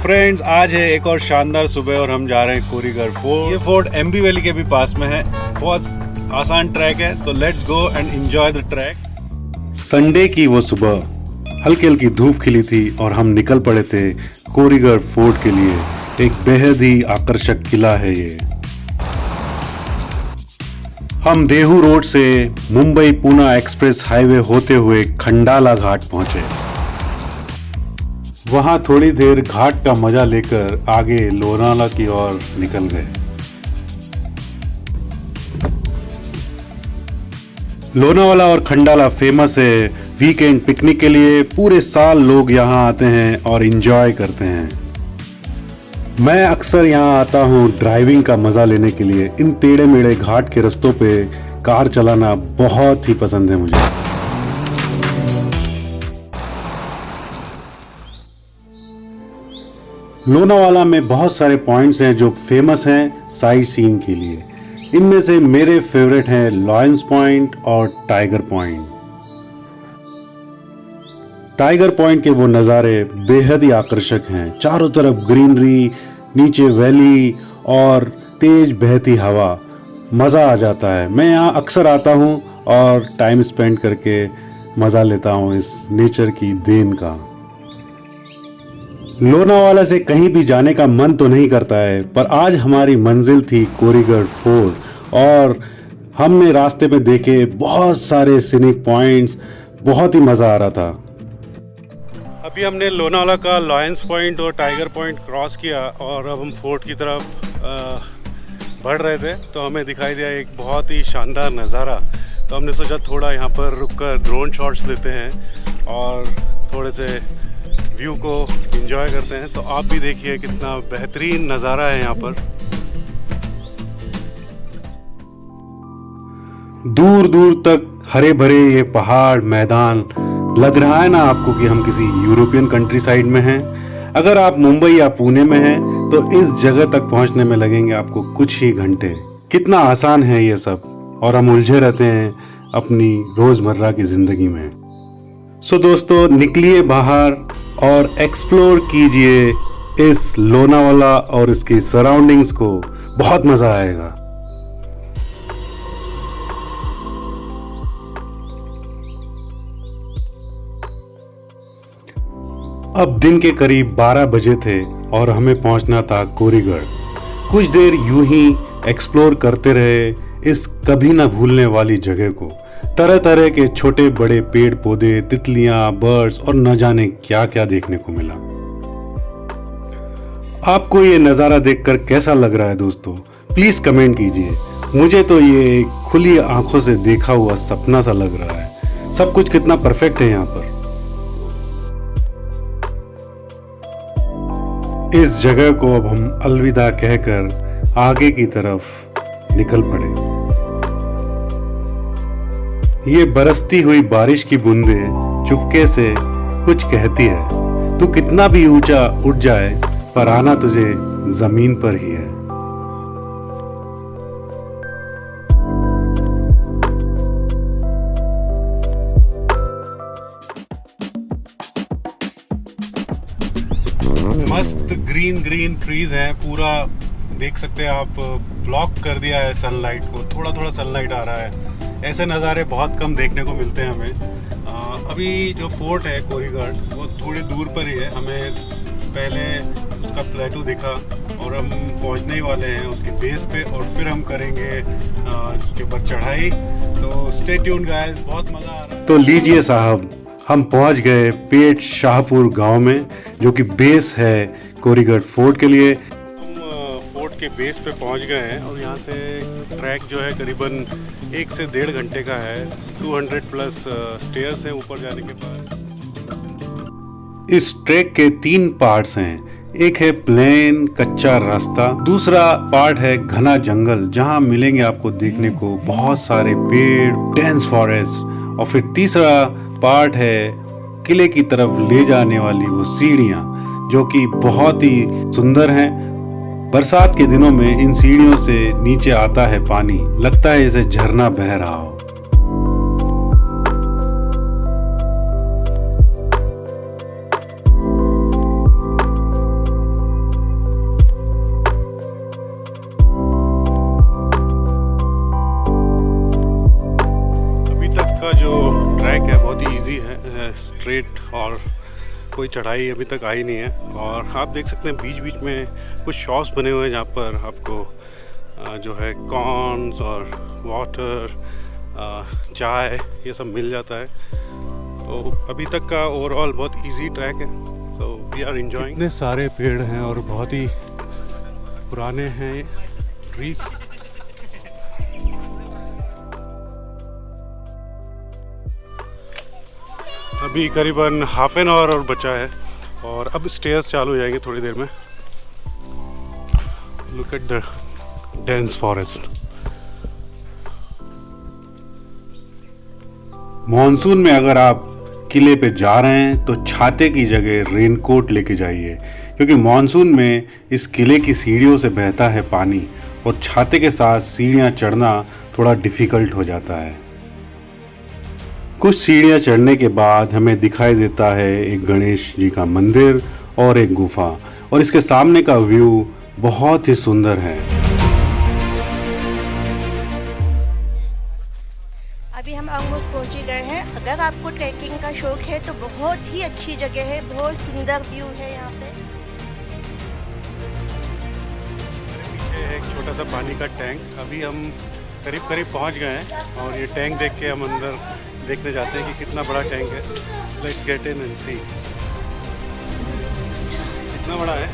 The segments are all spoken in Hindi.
फ्रेंड्स, आज है एक और शानदार सुबह और हम जा रहे हैं कोरीगर फोर्ट। ये फोर्ट एमबी वैली के भी पास में है। बहुत आसान ट्रैक है, तो let's go and enjoy the track. Sunday की वो सुबह हल्की हल्की धूप खिली थी और हम निकल पड़े थे कोरीगर फोर्ट के लिए। एक बेहद ही आकर्षक किला है ये। हम देहू रोड से मुंबई पूना एक्सप्रेस हाईवे होते हुए खंडाला घाट पहुंचे। वहां थोड़ी देर घाट का मजा लेकर आगे लोनावाला की ओर निकल गए। लोनावाला और खंडाला फेमस है वीकेंड पिकनिक के लिए। पूरे साल लोग यहाँ आते हैं और एंजॉय करते हैं। मैं अक्सर यहाँ आता हूँ ड्राइविंग का मजा लेने के लिए। इन टेढ़े मेढ़े घाट के रास्तों पे कार चलाना बहुत ही पसंद है मुझे। लोनावाला में बहुत सारे पॉइंट्स हैं जो फेमस हैं साइट सीइंग के लिए। इनमें से मेरे फेवरेट हैं लॉयंस पॉइंट और टाइगर पॉइंट। टाइगर पॉइंट के वो नज़ारे बेहद ही आकर्षक हैं। चारों तरफ ग्रीनरी, नीचे वैली और तेज बहती हवा। मज़ा आ जाता है। मैं यहाँ अक्सर आता हूँ और टाइम स्पेंड करके मज़ा लेता हूँ इस नेचर की देन का। लोनावाला से कहीं भी जाने का मन तो नहीं करता है, पर आज हमारी मंजिल थी कोरीगर फोर्ट और हमने रास्ते में देखे बहुत सारे सीनिक पॉइंट्स। बहुत ही मज़ा आ रहा था। अभी हमने लोनावाला का लॉयंस पॉइंट और टाइगर पॉइंट क्रॉस किया और अब हम फोर्ट की तरफ बढ़ रहे थे, तो हमें दिखाई दिया एक बहुत ही शानदार नज़ारा। तो हमने सोचा थोड़ा यहाँ पर रुककर ड्रोन शॉट्स लेते हैं और थोड़े से व्यू को एंजॉय करते हैं। तो आप भी देखिए कितना बेहतरीन नज़ारा है यहाँ पर। दूर दूर तक हरे भरे ये पहाड़ मैदान। लग रहा है ना आपको कि हम किसी यूरोपियन कंट्री साइड में हैं। अगर आप मुंबई या पुणे में हैं तो इस जगह तक पहुंचने में लगेंगे आपको कुछ ही घंटे। कितना आसान है ये सब और हम उलझे रहते हैं अपनी रोजमर्रा की जिंदगी में। सो दोस्तों, निकलिए बाहर और एक्सप्लोर कीजिए इस लोनावाला और इसकी सराउंडिंग्स को। बहुत मजा आएगा। अब दिन के करीब 12 बजे थे और हमें पहुंचना था कोरीगढ़। कुछ देर यूं ही एक्सप्लोर करते रहे इस कभी ना भूलने वाली जगह को। तरह तरह के छोटे बड़े पेड़ पौधे, तितलियां, बर्ड्स और न जाने क्या क्या देखने को मिला। आपको ये नज़ारा देखकर कैसा लग रहा है दोस्तों? प्लीज कमेंट कीजिए। मुझे तो ये एक खुली आंखों से देखा हुआ सपना सा लग रहा है। सब कुछ कितना परफेक्ट है यहाँ पर। इस जगह को अब हम अलविदा कहकर आगे की तरफ निकल पड़े। ये बरसती हुई बारिश की बूंदें चुपके से कुछ कहती है। तू कितना भी ऊंचा उठ जाए, पर आना तुझे जमीन पर ही है। मस्त ग्रीन ग्रीन ट्रीज हैं। पूरा देख सकते हैं आप, ब्लॉक कर दिया है सनलाइट को। थोड़ा थोड़ा सनलाइट आ रहा है। ऐसे नज़ारे बहुत कम देखने को मिलते हैं हमें। अभी जो फोर्ट है कोरीगढ़, वो थोड़ी दूर पर ही है। हमें पहले उसका प्लेटू दिखा और हम पहुंचने ही वाले हैं उसके बेस पे और फिर हम करेंगे उसके ऊपर चढ़ाई। तो स्टे ट्यून्ड गाइस, बहुत मज़ा आ रहा है। तो लीजिए साहब, हम पहुंच गए पेट शाहपुर गांव में, जो कि बेस है कोरीगढ़ फोर्ट के लिए। फोर्ट के बेस पे पहुंच गए हैं और यहाँ से ट्रैक जो है करीबन 1 से 1.5 घंटे का है। 200 प्लस स्टेयर्स हैं ऊपर जाने के बाद। इस ट्रैक के 3 पार्ट्स हैं। एक है प्लेन कच्चा रास्ता, दूसरा पार्ट है घना जंगल जहां मिलेंगे आपको देखने को बहुत सारे पेड़, डेंस फॉरेस्ट, और फिर तीसरा पार्ट है किले की तरफ ले जाने वाली वो सीढ़ियां, जो कि बहुत ही सुंदर हैं। बरसात के दिनों में इन सीढ़ियों से नीचे आता है पानी, लगता है जैसे झरना बह रहा हो। स्ट्रेट और कोई चढ़ाई अभी तक आई नहीं है। और आप देख सकते हैं बीच बीच में कुछ शॉप्स बने हुए हैं जहाँ पर आपको जो है कॉर्न्स और वाटर, चाय, ये सब मिल जाता है। तो अभी तक का ओवरऑल बहुत इजी ट्रैक है, तो वी आर एंजॉयिंग। इतने सारे पेड़ हैं और बहुत ही पुराने हैं ये ट्रीज। अभी करीबन हाफ एन आवर और बचा है और अब स्टेयर्स चालू हो जाएंगे थोड़ी देर में। Look at the dense forest. Monsoon में अगर आप किले पे जा रहे हैं तो छाते की जगह रेनकोट लेके जाइए, क्योंकि मॉनसून में इस किले की सीढ़ियों से बहता है पानी और छाते के साथ सीढ़ियाँ चढ़ना थोड़ा डिफ़िकल्ट हो जाता है। कुछ सीढ़ियाँ चढ़ने के बाद हमें दिखाई देता है एक गणेश जी का मंदिर और एक गुफा, और इसके सामने का व्यू बहुत ही सुंदर है। अभी हम ऑलमोस्ट पहुंच ही गए हैं। अगर आपको ट्रैकिंग का शौक है तो बहुत ही अच्छी जगह है, बहुत सुंदर व्यू है यहाँ पे। पीछे है एक छोटा सा पानी का टैंक। अभी हम करीब पहुंच गए हैं और ये टैंक देख के हम अंदर देखने जाते हैं कि कितना बड़ा टैंक है। लेट्स गेट इन एंड सी। कितना बड़ा है?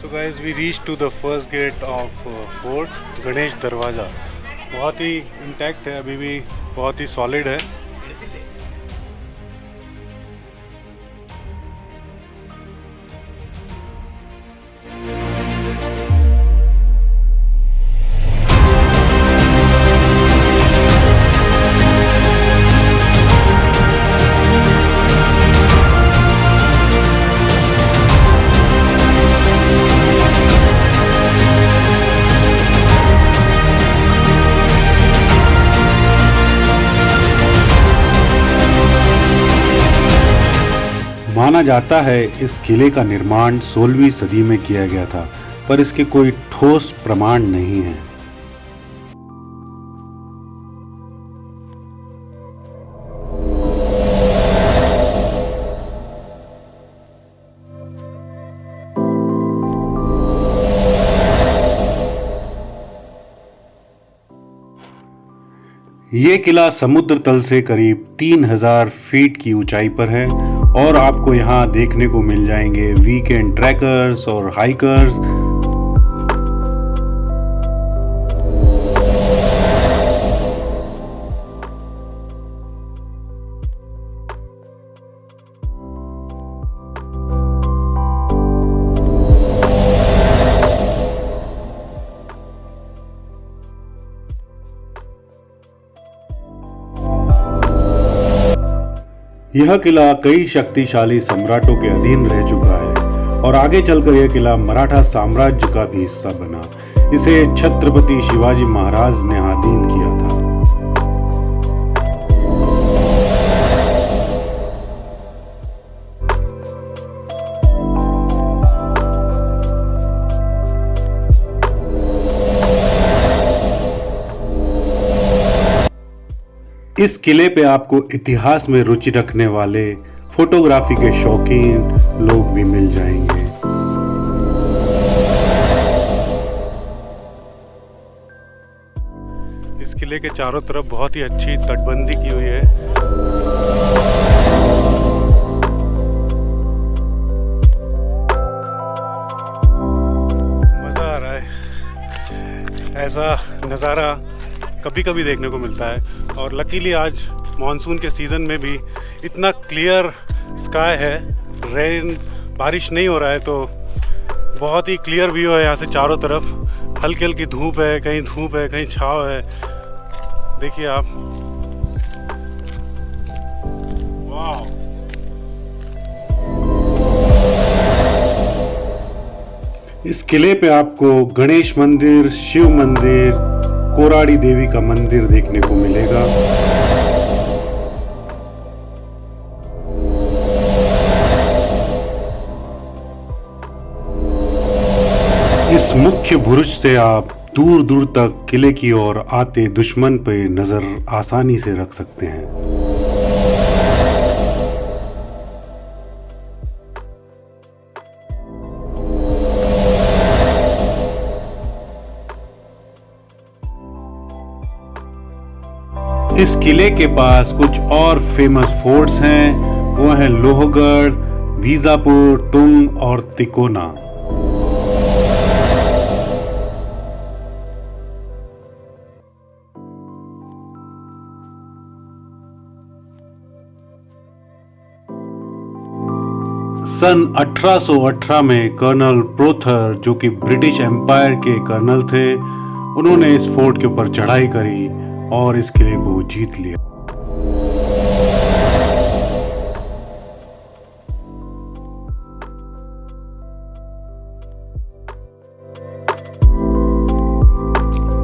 So guys, we reached to the first gate of Fort Ganesh दरवाज़ा। बहुत ही इंटैक्ट है, अभी भी बहुत ही सॉलिड है। माना जाता है इस किले का निर्माण 16वीं सदी में किया गया था, पर इसके कोई ठोस प्रमाण नहीं है। ये किला समुद्र तल से करीब 3000 फीट की ऊंचाई पर है और आपको यहाँ देखने को मिल जाएंगे वीकेंड ट्रैकर्स और हाइकर्स। यह किला कई शक्तिशाली सम्राटों के अधीन रह चुका है और आगे चलकर यह किला मराठा साम्राज्य का भी हिस्सा बना। इसे छत्रपति शिवाजी महाराज ने अधीन किया था। इस किले पे आपको इतिहास में रुचि रखने वाले फोटोग्राफी के शौकीन लोग भी मिल जाएंगे। इस किले के चारों तरफ बहुत ही अच्छी तटबंदी की हुई है। मजा आ रहा है, ऐसा नज़ारा कभी कभी देखने को मिलता है। और लकीली आज मॉनसून के सीज़न में भी इतना क्लियर स्काई है, बारिश नहीं हो रहा है, तो बहुत ही क्लियर व्यू है यहाँ से चारों तरफ। हल्की हल्की धूप है, कहीं धूप है कहीं छाँव है, देखिए आप। वाह, इस किले पे आपको गणेश मंदिर, शिव मंदिर, कोराड़ी देवी का मंदिर देखने को मिलेगा। इस मुख्य बुरुज से आप दूर दूर तक किले की ओर आते दुश्मन पे नजर आसानी से रख सकते हैं। इस किले के पास कुछ और फेमस फोर्ट्स हैं, वो हैं लोहगढ़, वीजापुर, तुंग और तिकोना। सन 1818 में कर्नल प्रोथर, जो कि ब्रिटिश एम्पायर के कर्नल थे, उन्होंने इस फोर्ट के ऊपर चढ़ाई करी और इस किले को जीत लिया।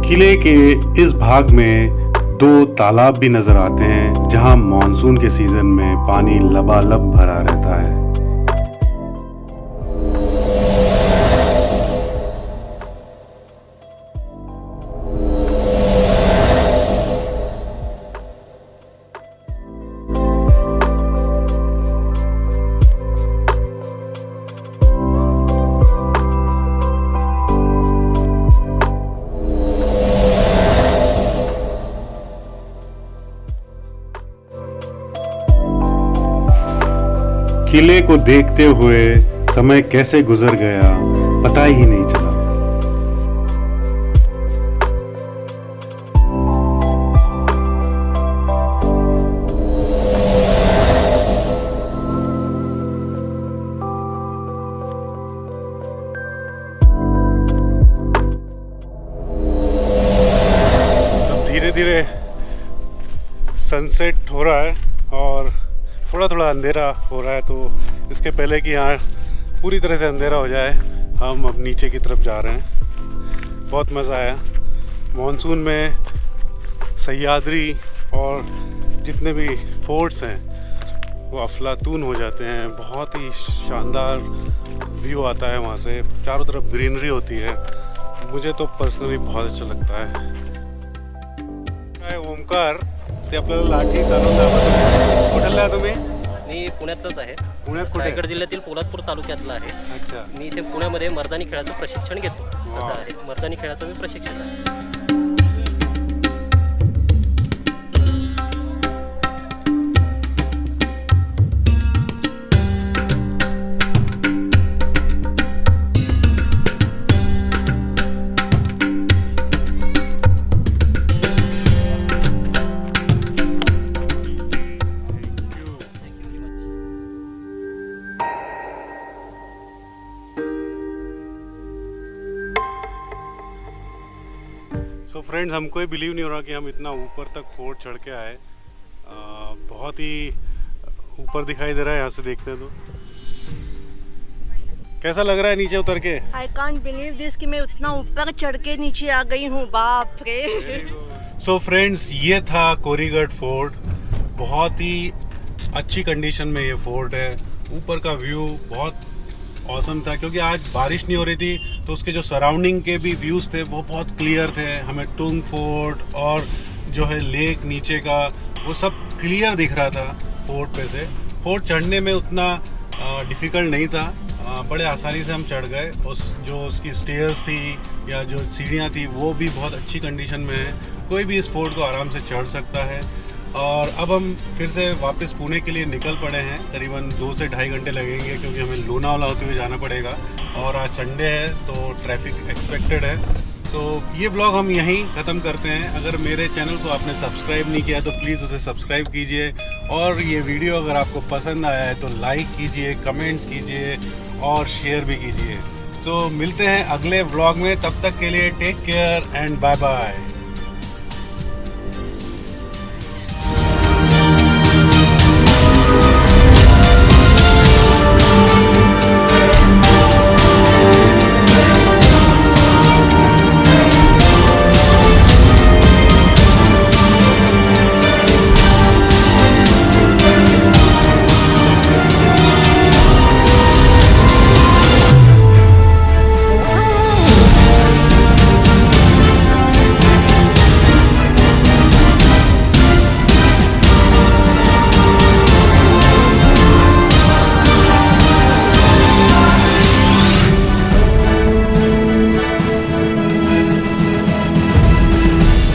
किले के इस भाग में 2 तालाब भी नजर आते हैं, जहां मॉनसून के सीजन में पानी लबालब भरा रहता है। किले को देखते हुए समय कैसे गुजर गया पता ही नहीं चला। अब धीरे धीरे सनसेट हो रहा है और थोड़ा थोड़ा अंधेरा हो रहा है, तो इसके पहले कि यहाँ पूरी तरह से अंधेरा हो जाए हम अब नीचे की तरफ जा रहे हैं। बहुत मज़ा आया। मॉनसून में सह्याद्री और जितने भी फोर्ट्स हैं वो अफलातून हो जाते हैं। बहुत ही शानदार व्यू आता है वहाँ से, चारों तरफ ग्रीनरी होती है। मुझे तो पर्सनली बहुत अच्छा लगता है। ओमकार, ते आपल्याला लाठी चालवून दाखवतो. कुठला आहे तुम्ही? मी पुण्यातलाच आहे. पुण्यात कुठे? रायगड जिल्ह्यातील पोलादपूर तालुक्यातला आहे. अच्छा. मी इथे पुण्यामध्ये मर्दानी खेळाचं प्रशिक्षण घेतो. असं आहे. मर्दानी खेळाचं मी प्रशिक्षक आहे. तो फ्रेंड्स, हमको ही बिलीव नहीं हो रहा कि हम इतना ऊपर तक फोर्ट चढ़ के आए। बहुत ही ऊपर दिखाई दे रहा है यहाँ से देखते हैं तो। कैसा लग रहा है नीचे उतर के? आई कांट बिलीव दिस कि मैं उतना ऊपर चढ़ के नीचे आ गई हूँ, बाप रे। सो फ्रेंड्स, ये था कोरीगढ़ फोर्ट। बहुत ही अच्छी कंडीशन में ये फोर्ट है। ऊपर का व्यू बहुत ऑसम था, क्योंकि आज बारिश नहीं हो रही थी, तो उसके जो सराउंडिंग के भी व्यूज़ थे वो बहुत क्लियर थे। हमें टुंग फोर्ट और जो है लेक नीचे का, वो सब क्लियर दिख रहा था फोर्ट पे से। फोर्ट चढ़ने में उतना डिफ़िकल्ट नहीं था, बड़े आसानी से हम चढ़ गए। जो उसकी स्टेयर्स थी या जो सीढ़ियाँ थी वो भी बहुत अच्छी कंडीशन में है। कोई भी इस फोर्ट को आराम से चढ़ सकता है। और अब हम फिर से वापस पुणे के लिए निकल पड़े हैं। करीबन 2 से ढाई घंटे लगेंगे, क्योंकि हमें लोनावाला होते हुए जाना पड़ेगा और आज संडे है तो ट्रैफिक एक्सपेक्टेड है। तो ये ब्लॉग हम यहीं ख़त्म करते हैं। अगर मेरे चैनल को आपने सब्सक्राइब नहीं किया तो प्लीज़ उसे सब्सक्राइब कीजिए, और ये वीडियो अगर आपको पसंद आया है तो लाइक कीजिए, कमेंट्स कीजिए और शेयर भी कीजिए। तो मिलते हैं अगले ब्लॉग में, तब तक के लिए take care and bye bye.